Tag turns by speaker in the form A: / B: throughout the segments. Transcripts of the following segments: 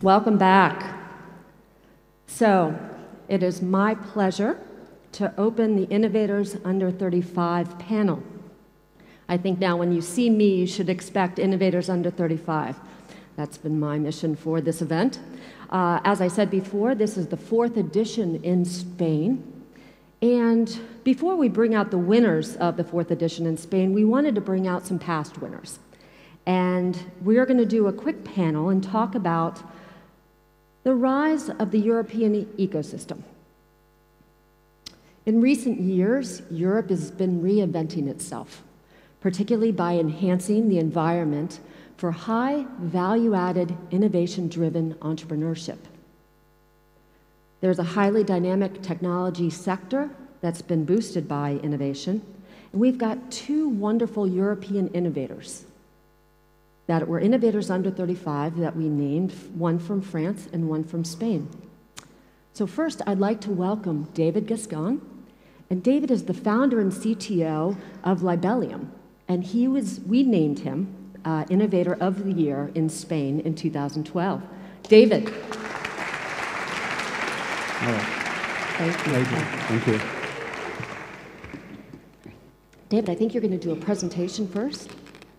A: Welcome back. So, it is my pleasure to open the Innovators Under 35 panel. I think now when you see me, you should expect Innovators Under 35. That's been my mission for this event. As I said before, this is the 4th edition in Spain. And before we bring out the winners of the 4th edition in Spain, we wanted to bring out some past winners. And we're going to do a quick panel and talk about the rise of the European ecosystem. In recent years, Europe has been reinventing itself, particularly by enhancing the environment for high value-added, innovation-driven entrepreneurship. There's a highly dynamic technology sector that's been boosted by innovation, and we've got 2 wonderful European innovators that were innovators under 35 that we named, one from France and one from Spain. So first, I'd like to welcome David Gascón. And David is the founder and CTO of Libelium. And we named him Innovator of the Year in Spain in 2012. David. Thank you.
B: Thank you.
A: David, I think you're going to do a presentation first.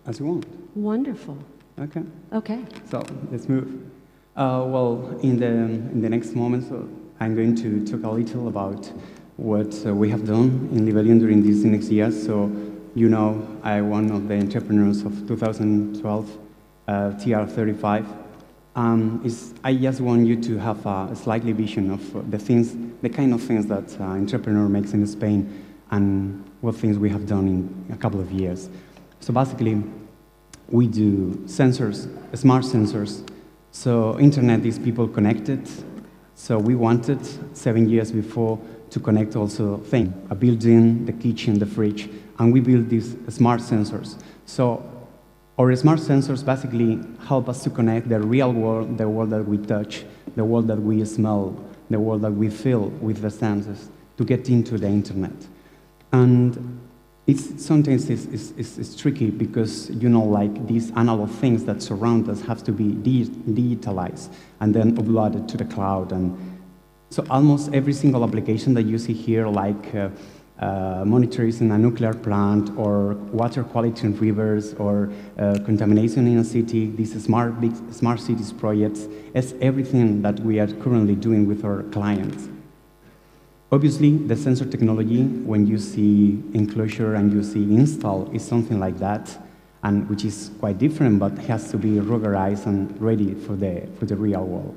B: As you want.
A: Wonderful.
B: Okay.
A: Okay.
B: So let's move. Well, in the next moment, I'm going to talk a little about what we have done in Libelium during these next years. So, you know, I'm one of the entrepreneurs of 2012, TR35. I just want you to have a slightly vision of the kind of things that entrepreneur makes in Spain and what things we have done in a couple of years. So basically, we do sensors, smart sensors. So internet is people connected. So we wanted 7 years before to connect also things, a building, the kitchen, the fridge, and we built these smart sensors. So our smart sensors basically help us to connect the real world, the world that we touch, the world that we smell, the world that we feel with the senses, to get into the internet. And sometimes it's tricky because, you know, like these analog things that surround us have to be digitalized and then uploaded to the cloud. And so almost every single application that you see here, like monitoring a nuclear plant or water quality in rivers or contamination in a city, these smart cities projects, is everything that we are currently doing with our clients. Obviously, the sensor technology, when you see enclosure and you see install, is something like that, and which is quite different, but has to be ruggedized and ready for the real world.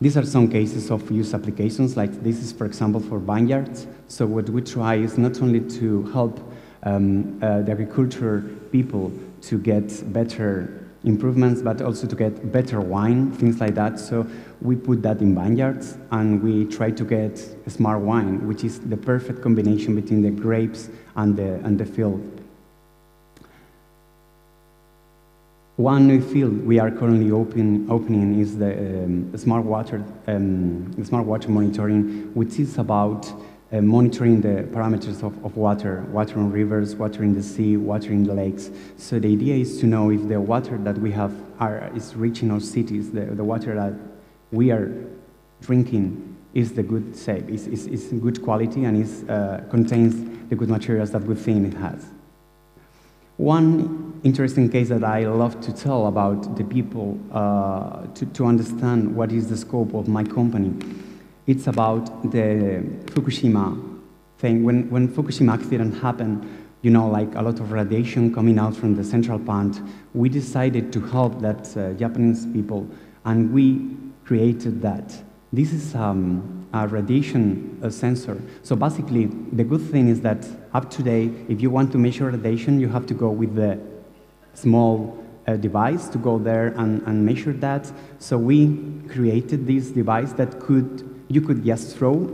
B: These are some cases of use applications, like this is, for example, for vineyards. So what we try is not only to help the agriculture people to get better improvements, but also to get better wine, things like that. So we put that in vineyards, and we try to get a smart wine, which is the perfect combination between the grapes and the field. One new field we are currently opening is the smart water monitoring, which is about monitoring the parameters of water in rivers, water in the sea, water in the lakes. So the idea is to know if the water that we have is reaching our cities, the water that we are drinking is the good safe, is good quality, and contains the good materials that we think it has. One interesting case that I love to tell about the people to understand what is the scope of my company, it's about the Fukushima thing. When Fukushima accident happened, you know, like a lot of radiation coming out from the central plant, we decided to help that Japanese people, and we created that. This is a radiation sensor. So basically, the good thing is that up to date, if you want to measure radiation, you have to go with the small device to go there and measure that. So we created this device that you could just throw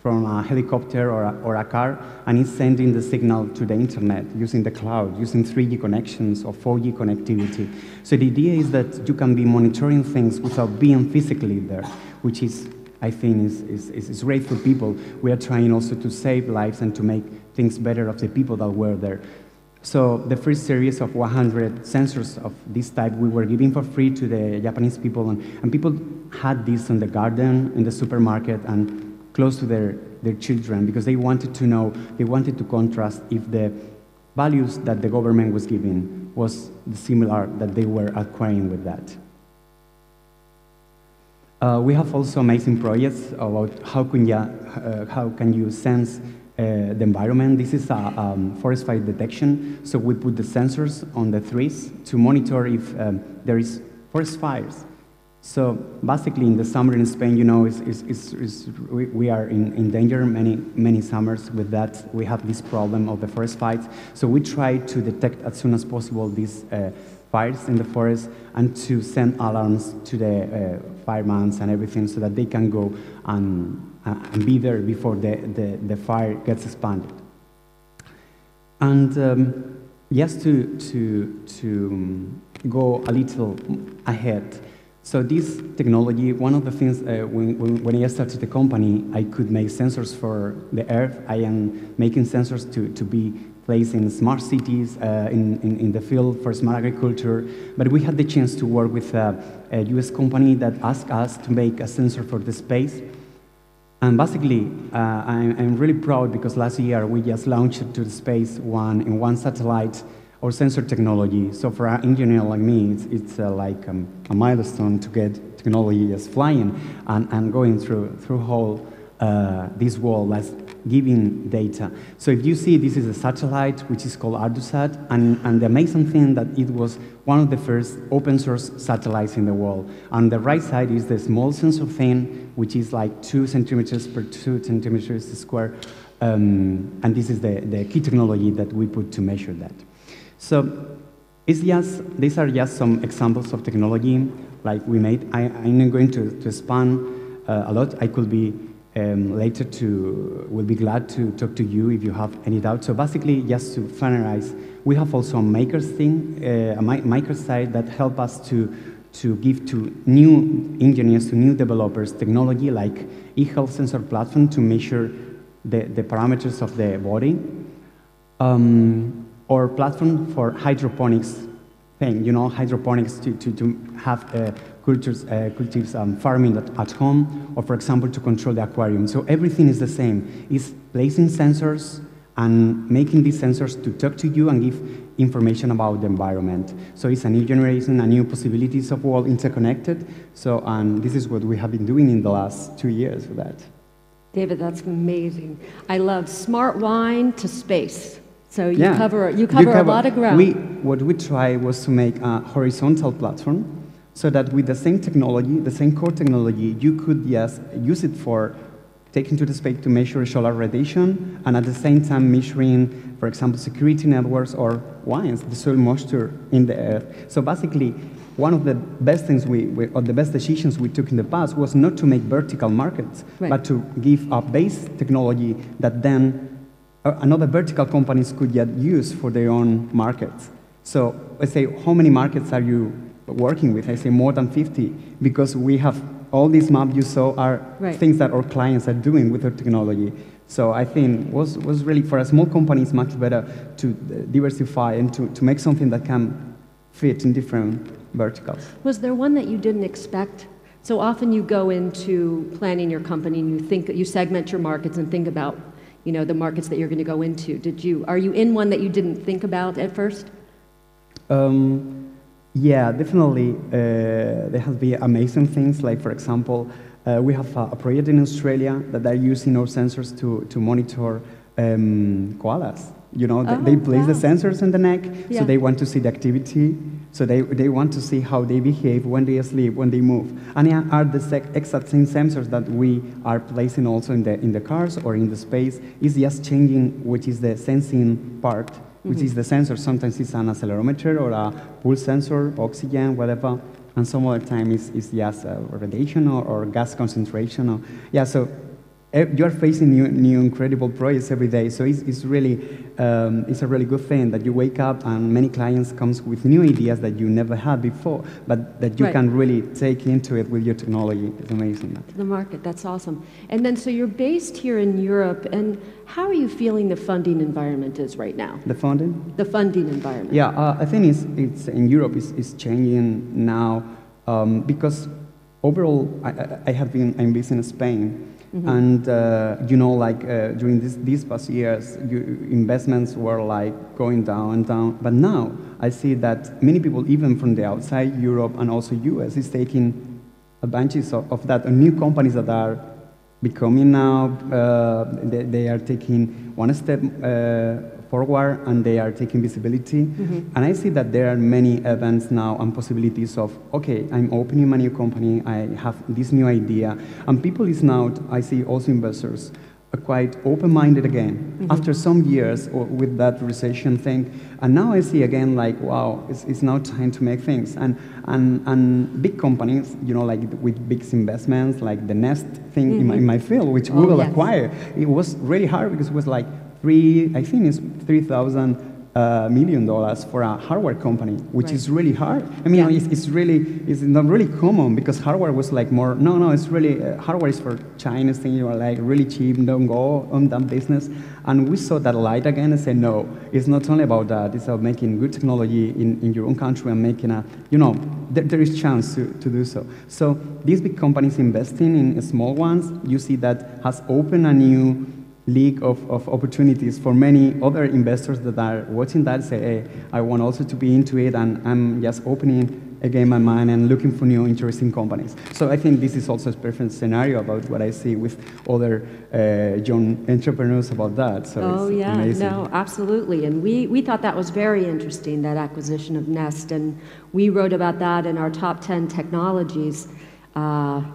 B: from a helicopter or a car, and it's sending the signal to the internet using the cloud, using 3G connections or 4G connectivity. So the idea is that you can be monitoring things without being physically there, which is, I think, is great for people. We are trying also to save lives and to make things better of the people that were there. So the first series of 100 sensors of this type we were giving for free to the Japanese people, and people had this in the garden, in the supermarket, and close to their children, because they wanted to know, they wanted to contrast if the values that the government was giving was similar that they were acquiring with that. We have also amazing projects about how can you sense the environment. This is a forest fire detection. So we put the sensors on the trees to monitor if there is forest fires. So basically, in the summer in Spain, you know, we are in danger many summers with that. We have this problem of the forest fires. So we try to detect as soon as possible these fires in the forest and to send alarms to the firemen and everything so that they can go and be there before the fire gets expanded. And just to go a little ahead, so this technology, one of the things, when I started the company, I could make sensors for the Earth. I am making sensors to be placed in smart cities, in the field for smart agriculture. But we had the chance to work with a US company that asked us to make a sensor for the space. And basically, I'm really proud because last year we just launched to the space in one satellite or sensor technology. So for an engineer like me, it's like a milestone to get technology just flying and going through whole this world as giving data. So if you see, this is a satellite which is called ArduSat, and the amazing thing that it was one of the first open source satellites in the world. On the right side is the small sensor thing, which is like 2 centimeters per 2 centimeters square, and this is the key technology that we put to measure that. So these are just some examples of technology like we made. I'm not going to expand a lot. I could be later will be glad to talk to you if you have any doubts. So basically, just to finalize, we have also a makers thing, a maker site that help us to give to new engineers, to new developers, technology like e-health sensor platform to measure the parameters of the body. Or platform for hydroponics thing, you know, hydroponics to have cultives farming at home, or for example, to control the aquarium. So everything is the same. It's placing sensors and making these sensors to talk to you and give information about the environment. So it's a new generation, a new possibilities of world interconnected. So this is what we have been doing in the last 2 years with that.
A: David, that's amazing. I love smart wine to space. So you cover a lot of ground.
B: What we tried was to make a horizontal platform so that with the same technology, the same core technology, you could just use it for taking to the space to measure solar radiation and at the same time measuring, for example, security networks or wines, the soil moisture in the earth. So basically, one of the best things or the best decisions we took in the past was not to make vertical markets, but to give a base technology that then another vertical companies could yet use for their own markets. So let's say, how many markets are you working with? I say more than 50, because we have all these maps you saw are things that our clients are doing with their technology. So I think was really, for a small company, it's much better to diversify and to make something that can fit in different verticals.
A: Was there one that you didn't expect? So often you go into planning your company and you segment your markets and think about, you know, the markets that you're going to go into. Are you in one that you didn't think about at first?
B: Yeah, definitely. There has been amazing things, like, for example, we have a project in Australia that are using our sensors to monitor koalas. You know, they place the sensors in the neck, so they want to see the activity. So they want to see how they behave when they sleep, when they move. And they are the exact same sensors that we are placing also in the cars or in the space. It's just changing which is the sensing part, which is the sensor. Sometimes it's an accelerometer or a pulse sensor, oxygen, whatever. And some other time it's just radiation or gas concentration. So you're facing new incredible projects every day. So it's really, it's a really good thing that you wake up and many clients comes with new ideas that you never had before, but that you can really take into it with your technology. It's amazing.
A: The market, that's awesome. And then, so you're based here in Europe, and how are you feeling the funding environment is right now?
B: The funding?
A: The funding environment.
B: Yeah, I think it's in Europe it's changing now because overall I'm based in Spain. Mm-hmm. And you know, like during these past years, investments were like going down and down. But now I see that many people, even from the outside Europe and also US, is taking advantage of that. And new companies that are becoming now, they are taking one step forward and they are taking visibility. Mm-hmm. And I see that there are many events now and possibilities of, okay, I'm opening my new company, I have this new idea. And people is now, I see also investors, are quite open-minded again. Mm-hmm. After some years with that recession thing. And now I see again like, wow, it's now time to make things. And big companies, you know, like with big investments, like the Nest thing mm-hmm. in my field, which Google acquired, it was really hard because it was like I think it's $3,000 million for a hardware company, which is really hard. I mean, it's not really common because hardware was like more, no, it's really, hardware is for Chinese thing, you know, like really cheap, don't go on that business. And we saw that light again and said, no, it's not only about that, it's about making good technology in your own country and making a, you know, there is chance to do so. So these big companies investing in small ones, you see that has opened a new league of opportunities for many other investors that are watching that, say, hey, I want also to be into it, and I'm just opening again my mind and looking for new interesting companies. So I think this is also a perfect scenario about what I see with other young entrepreneurs about that. So it's amazing.
A: No, absolutely. And we thought that was very interesting, that acquisition of Nest, and we wrote about that in our top 10 technologies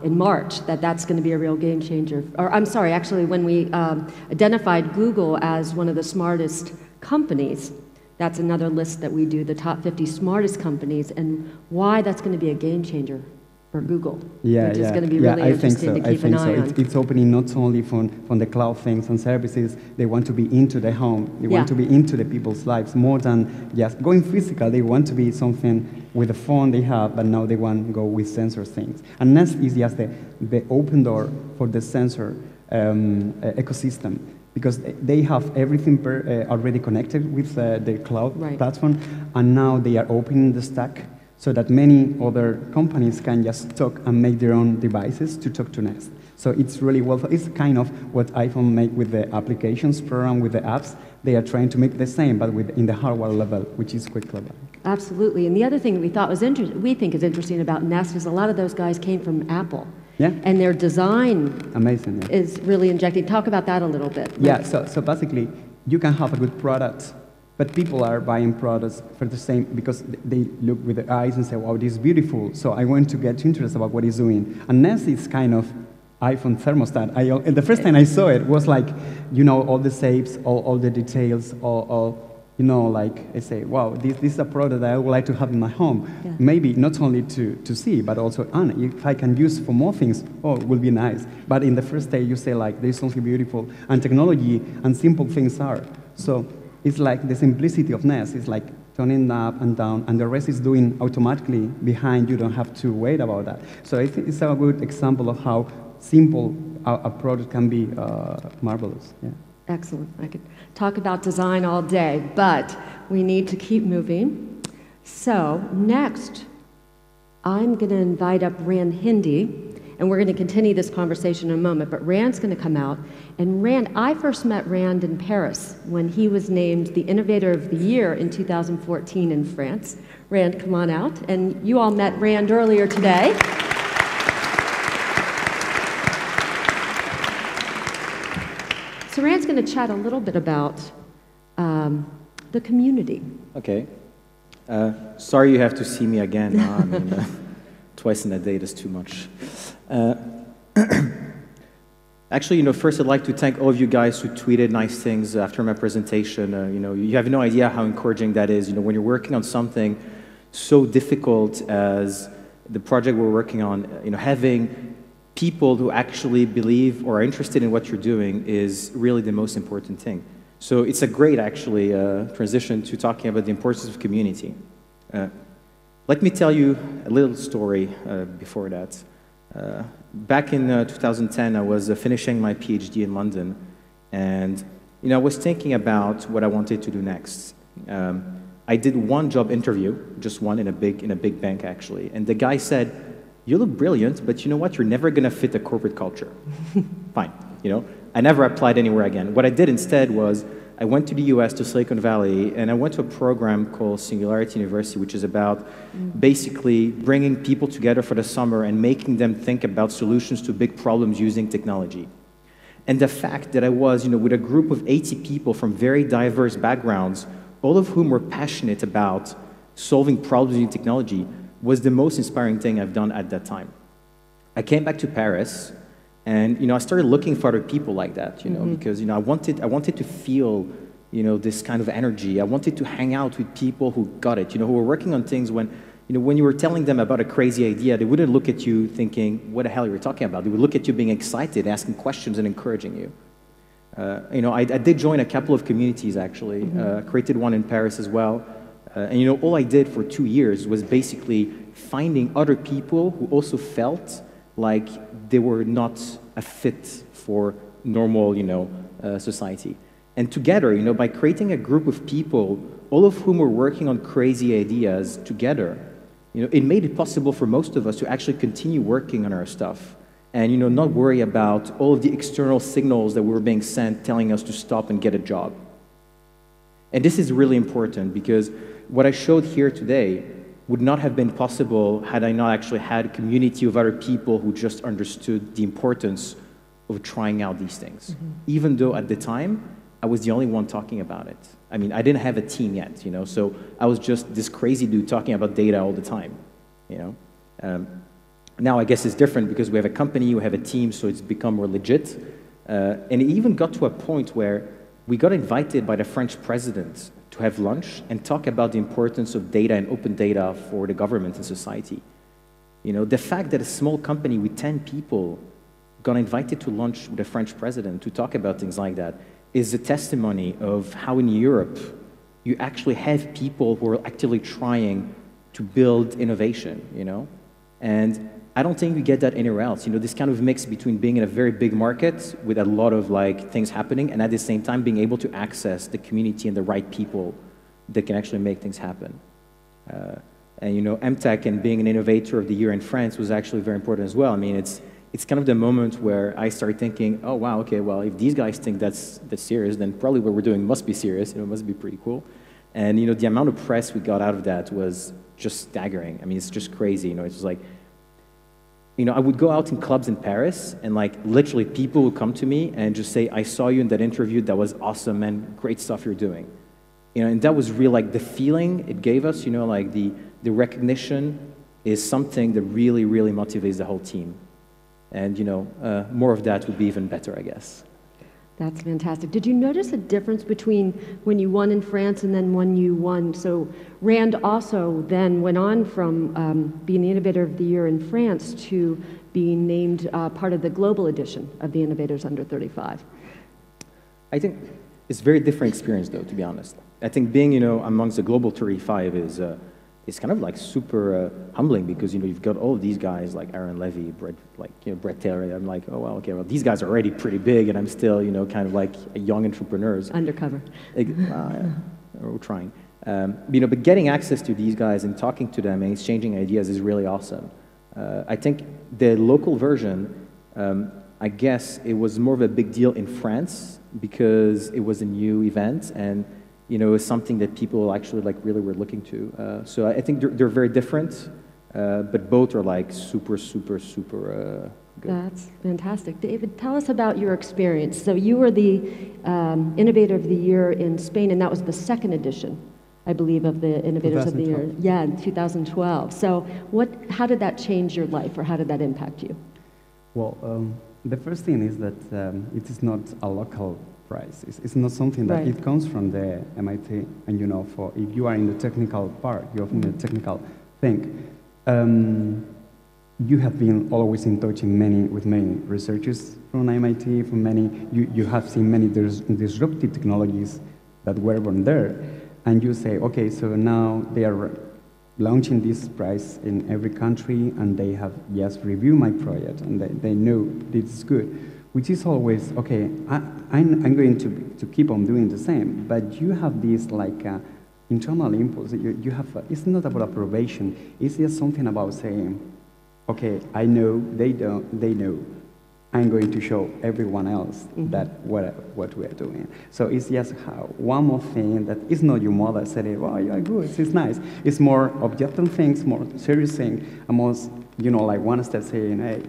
A: in March, that's going to be a real game changer. Or I'm sorry, actually, when we identified Google as one of the smartest companies, that's another list that we do, the top 50 smartest companies, and why that's going to be a game changer for Google. Which is going to be really interesting to keep an eye on.
B: It's opening not only from the cloud things and services, they want to be into the home, they want to be into the people's lives more than just going physical. They want to be something with the phone they have, but now they want to go with sensor things. And Nest is just the open door for the sensor ecosystem, because they have everything already connected with the cloud platform, and now they are opening the stack so that many other companies can just talk and make their own devices to talk to Nest. So it's really it's kind of what iPhone make with the applications program, with the apps. They are trying to make the same, but in the hardware level, which is quite clever.
A: Absolutely. And the other thing we thought was we think is interesting about Nest is a lot of those guys came from Apple.
B: Yeah.
A: And their design is really injecting. Talk about that a little bit.
B: Yeah, so basically, you can have a good product, but people are buying products for the same, because they look with their eyes and say, wow, this is beautiful, so I want to get interested about what it's doing. And Nest is kind of iPhone thermostat. The first time I saw it was like, you know, all the shapes, all the details, all you know, like I say, wow, this is a product that I would like to have in my home. Yeah. Maybe not only to see, but also, if I can use for more things, it will be nice. But in the first day, you say, like, there's something beautiful, and technology and simple things are. So it's like the simplicity of Nest. It's like turning up and down, and the rest is doing automatically behind. You don't have to wait about that. So I think it's a good example of how simple a product can be marvelous. Yeah.
A: Excellent. I could talk about design all day, but we need to keep moving. So next, I'm going to invite up Rand Hindi, and we're going to continue this conversation in a moment, but Rand's going to come out. And Rand, I first met Rand in Paris when he was named the Innovator of the Year in 2014 in France. Rand, come on out. And you all met Rand earlier today. So Rand's going to chat a little bit about the community.
C: Okay. Sorry you have to see me again. I mean, twice in a day is too much. Actually, first I'd like to thank all of you guys who tweeted nice things after my presentation. You have no idea how encouraging that is. When you're working on something so difficult as the project we're working on, having people who actually believe or are interested in what you're doing is really the most important thing. So it's a great, actually, transition to talking about the importance of community. Let me tell you a little story before that. Back in 2010, I was finishing my PhD in London, and I was thinking about what I wanted to do next. I did one job interview, just one in a big bank actually, and the guy said, "You look brilliant, but you know what? You're never going to fit the corporate culture." Fine, I never applied anywhere again. What I did instead was I went to the US, to Silicon Valley, and I went to a program called Singularity University, which is about basically bringing people together for the summer and making them think about solutions to big problems using technology. And the fact that I was, with a group of 80 people from very diverse backgrounds, all of whom were passionate about solving problems using technology, was the most inspiring thing I've done at that time. I came back to Paris, and I started looking for other people like that, because I wanted to feel, this kind of energy. I wanted to hang out with people who got it, who were working on things when you were telling them about a crazy idea, they wouldn't look at you thinking, "What the hell are you talking about?" They would look at you being excited, asking questions, and encouraging you. I did join a couple of communities actually. Created one in Paris as well. And all I did for 2 years was basically finding other people who also felt like they were not a fit for normal, society. And together, by creating a group of people, all of whom were working on crazy ideas together, it made it possible for most of us to actually continue working on our stuff and, not worry about all of the external signals that were being sent telling us to stop and get a job. And this is really important because what I showed here today would not have been possible had I not actually had a community of other people who just understood the importance of trying out these things. Even though at the time, I was the only one talking about it. I mean, I didn't have a team yet, so I was just this crazy dude talking about data all the time, Now I guess it's different because we have a company, we have a team, so it's become more legit. And it even got to a point where we got invited by the French president to have lunch and talk about the importance of data and open data for the government and society. The fact that a small company with 10 people got invited to lunch with the French president to talk about things like that is a testimony of how in Europe you actually have people who are actively trying to build innovation, And I don't think we get that anywhere else. This kind of mix between being in a very big market with a lot of things happening and at the same time being able to access the community and the right people that can actually make things happen. And EmTech and being an innovator of the year in France was actually very important as well. I mean, it's kind of the moment where I started thinking, oh wow, okay, well if these guys think that's serious, then probably what we're doing must be serious. It must be pretty cool. And the amount of press we got out of that was just staggering. I mean, it's just crazy. It was like. I would go out in clubs in Paris, and literally people would come to me and just say, "I saw you in that interview. That was awesome, man. Great stuff you're doing." And that was real. The feeling it gave us, the recognition is something that really, really motivates the whole team. And more of that would be even better, I guess.
A: That's fantastic. Did you notice a difference between when you won in France and then when you won? So Rand also then went on from being the Innovator of the Year in France to being named part of the global edition of the Innovators Under 35.
C: I think it's a very different experience, though, to be honest. I think being, amongst the global 35 is kind of super humbling because you've got all of these guys like Aaron Levy, Brett Taylor. I'm like, oh well, okay, well these guys are already pretty big, and I'm still kind of like a young entrepreneurs.
A: Undercover.
C: Yeah, we're trying. But getting access to these guys and talking to them and exchanging ideas is really awesome. I think the local version, I guess it was more of a big deal in France because it was a new event and. Is something that people actually really were looking to. So I think they're very different, but both are super, super, super good.
A: That's fantastic. David, tell us about your experience. So you were the Innovator of the Year in Spain, and that was the second edition, I believe, of the Innovators of the Year. Yeah, in 2012. So how did that change your life, or how did that impact you?
B: Well, the first thing is that it is not a local prize. It's not something that it comes from the MIT, and for if you are in the technical part, you're in the technical thing. you have been always in touch with many researchers from MIT, from many, you have seen many disruptive technologies that were born there. And you say, okay, so now they are launching this prize in every country, and they have just reviewed my project, and they know this is good, which is always, okay, I'm going to keep on doing the same, but you have this like internal impulse. You have, it's not about approbation, it's just something about saying, okay, I know, they know, I'm going to show everyone else that what we are doing. So it's just one more thing that is not your mother saying, oh, you're good, it's nice. It's more objective things, more serious things, and most, like one step saying, hey,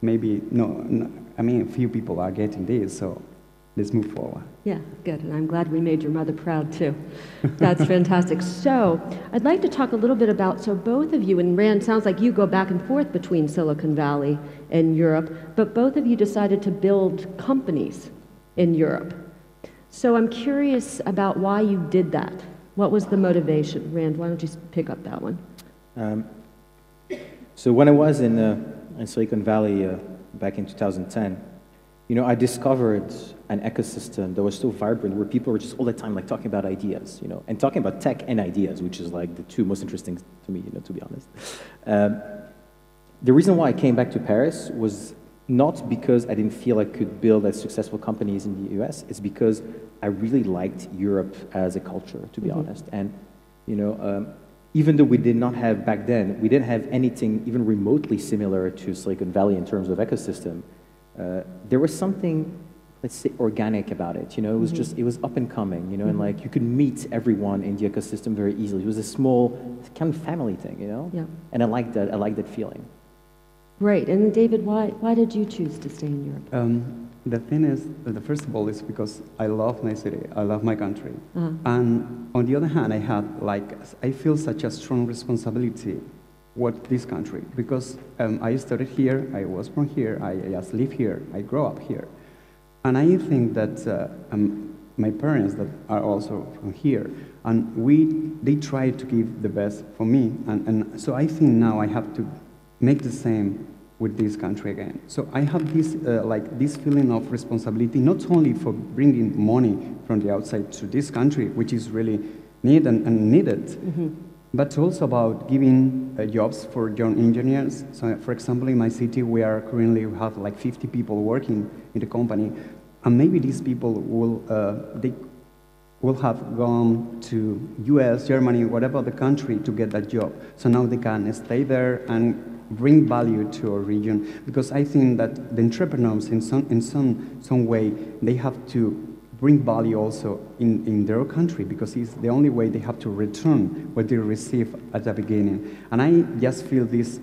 B: maybe, no, I mean, a few people are getting this, so let's move forward.
A: Yeah, good, and I'm glad we made your mother proud too. That's fantastic. So I'd like to talk a little bit about, so both of you, and Rand, sounds like you go back and forth between Silicon Valley and Europe, but both of you decided to build companies in Europe. So I'm curious about why you did that. What was the motivation? Rand, why don't you pick up that one?
C: So when I was in Silicon Valley back in 2010, I discovered an ecosystem that was so vibrant where people were just all the time like talking about ideas, and talking about tech and ideas, which is like the two most interesting to me, to be honest. The reason why I came back to Paris was not because I didn't feel I could build as successful companies in the US, it's because I really liked Europe as a culture, to be honest. And, even though we did not have back then, we didn't have anything even remotely similar to Silicon Valley in terms of ecosystem. There was something, let's say, organic about it. It was just, it was up and coming, and like you could meet everyone in the ecosystem very easily. It was a small kind of family thing, Yeah. And I liked that feeling.
A: Great. And David, why did you choose to stay in Europe?
B: The thing is, first of all, is because I love my city, I love my country. And on the other hand, I feel such a strong responsibility with this country, because I studied here, I was born here, I just live here, I grow up here. And I think that my parents that are also from here, and they try to give the best for me, and so I think now I have to make the same with this country again. So I have this this feeling of responsibility, not only for bringing money from the outside to this country, which is really needed and needed, but also about giving jobs for young engineers. So, for example, in my city, we have like 50 people working in the company, and maybe these people will have gone to US, Germany, whatever the country to get that job. So now they can stay there and bring value to our region, because I think that the entrepreneurs, in some way, they have to bring value also in their country, because it's the only way they have to return what they receive at the beginning. And I just feel this,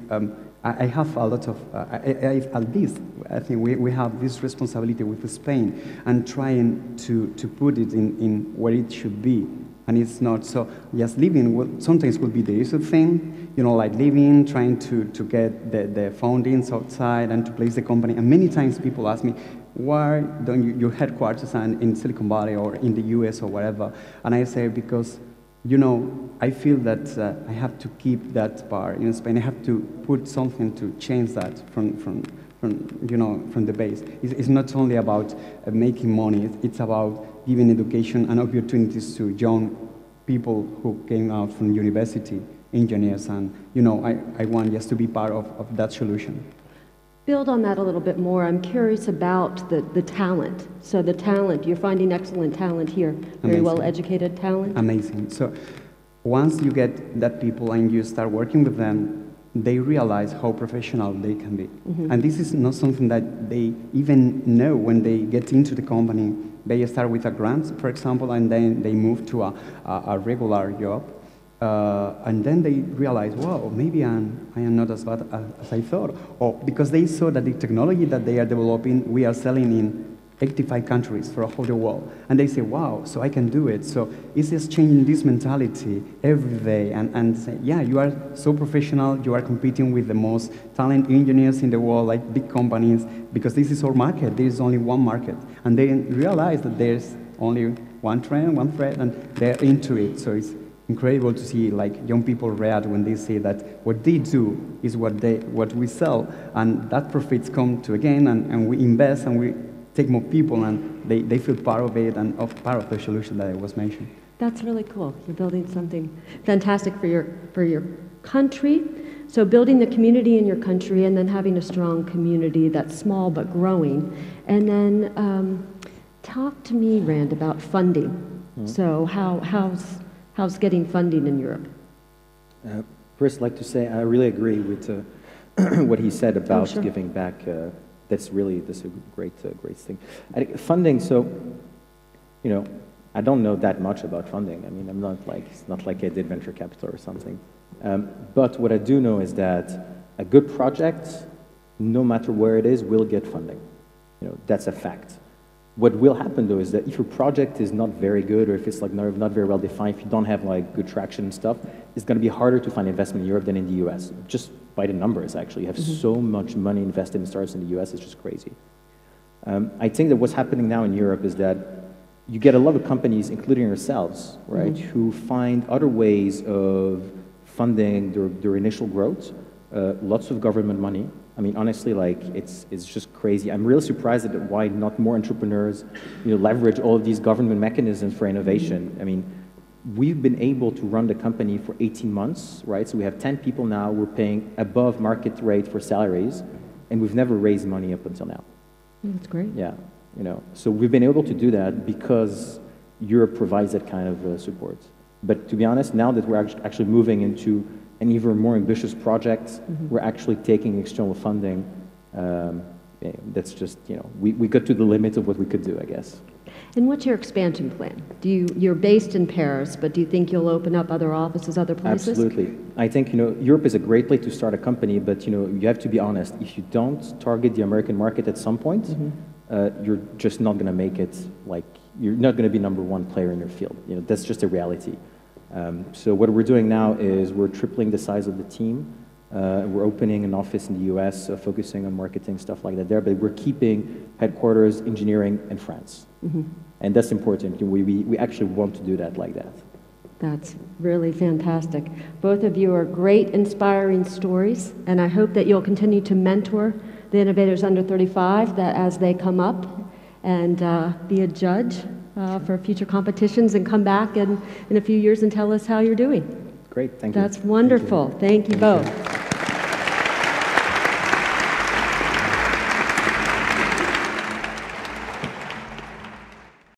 B: I have a lot of, at least, I think we have this responsibility with Spain, and trying to put it in where it should be. And it's not, so just living sometimes will be the easy thing, like living, trying to get the fundings outside and to place the company. And many times people ask me, why don't your headquarters are in Silicon Valley or in the US or whatever? And I say, because, I feel that I have to keep that part in Spain. I have to put something to change that from the base. It's not only about making money, it's about giving education and opportunities to young people who came out from university, engineers, and I want just to be part of that solution.
A: Build on that a little bit more. I'm curious about the talent. So the talent, you're finding excellent talent here, very well-educated talent?
B: Amazing. So once you get that people and you start working with them, they realize how professional they can be. And this is not something that they even know when they get into the company. They start with a grant, for example, and then they move to a regular job. And then they realize, wow, maybe I am not as bad as I thought. Or because they saw that the technology that they are developing, we are selling in 85 countries for all the world. And they say, wow, so I can do it. So it's just changing this mentality every day and say, yeah, you are so professional, you are competing with the most talented engineers in the world, like big companies, because this is our market, there is only one market. And they realize that there's only one trend, one thread, and they're into it. So incredible to see like young people react when they say that what they do is what we sell, and that profits come to again, and we invest and we take more people, and they feel part of it and part of the solution that I was mentioning.
A: That's really cool. You're building something fantastic for your country. So building the community in your country, and then having a strong community that's small but growing. And then talk to me, Rand, about funding. Mm-hmm. So how's getting funding in Europe?
C: First, I'd like to say I really agree with what he said about giving back. That's a great thing. Funding, so, I don't know that much about funding. I mean, it's not like I did venture capital or something. But what I do know is that a good project, no matter where it is, will get funding. That's a fact. What will happen though is that if your project is not very good, or if it's not very well defined, if you don't have good traction and stuff, it's going to be harder to find investment in Europe than in the US. Just by the numbers, actually. You have so much money invested in startups in the US, it's just crazy. I think that what's happening now in Europe is that you get a lot of companies, including yourselves, right, who find other ways of funding their initial growth, lots of government money. I mean, honestly, it's just crazy. I'm really surprised at why not more entrepreneurs, leverage all of these government mechanisms for innovation. I mean, we've been able to run the company for 18 months, right? So we have 10 people now. We're paying above market rate for salaries, and we've never raised money up until now.
A: That's great.
C: Yeah, So we've been able to do that because Europe provides that kind of support. But to be honest, now that we're actually moving into an even more ambitious project, we're actually taking external funding. That's just, we got to the limit of what we could do, I guess.
A: And what's your expansion plan? You're based in Paris, but do you think you'll open up other offices, other places?
C: Absolutely. I think, Europe is a great place to start a company, but, you have to be honest. If you don't target the American market at some point, you're just not going to make it, you're not going to be #1 player in your field. That's just a reality. So what we're doing now is we're tripling the size of the team. We're opening an office in the US, focusing on marketing, stuff like that there, but we're keeping headquarters, engineering in France. And that's important. We actually want to do that like that.
A: That's really fantastic. Both of you are great, inspiring stories, and I hope that you'll continue to mentor the innovators under 35 as they come up, and be a judge for future competitions, and come back in a few years and tell us how you're doing.
C: Great, thank you.
A: That's wonderful. Thank you both.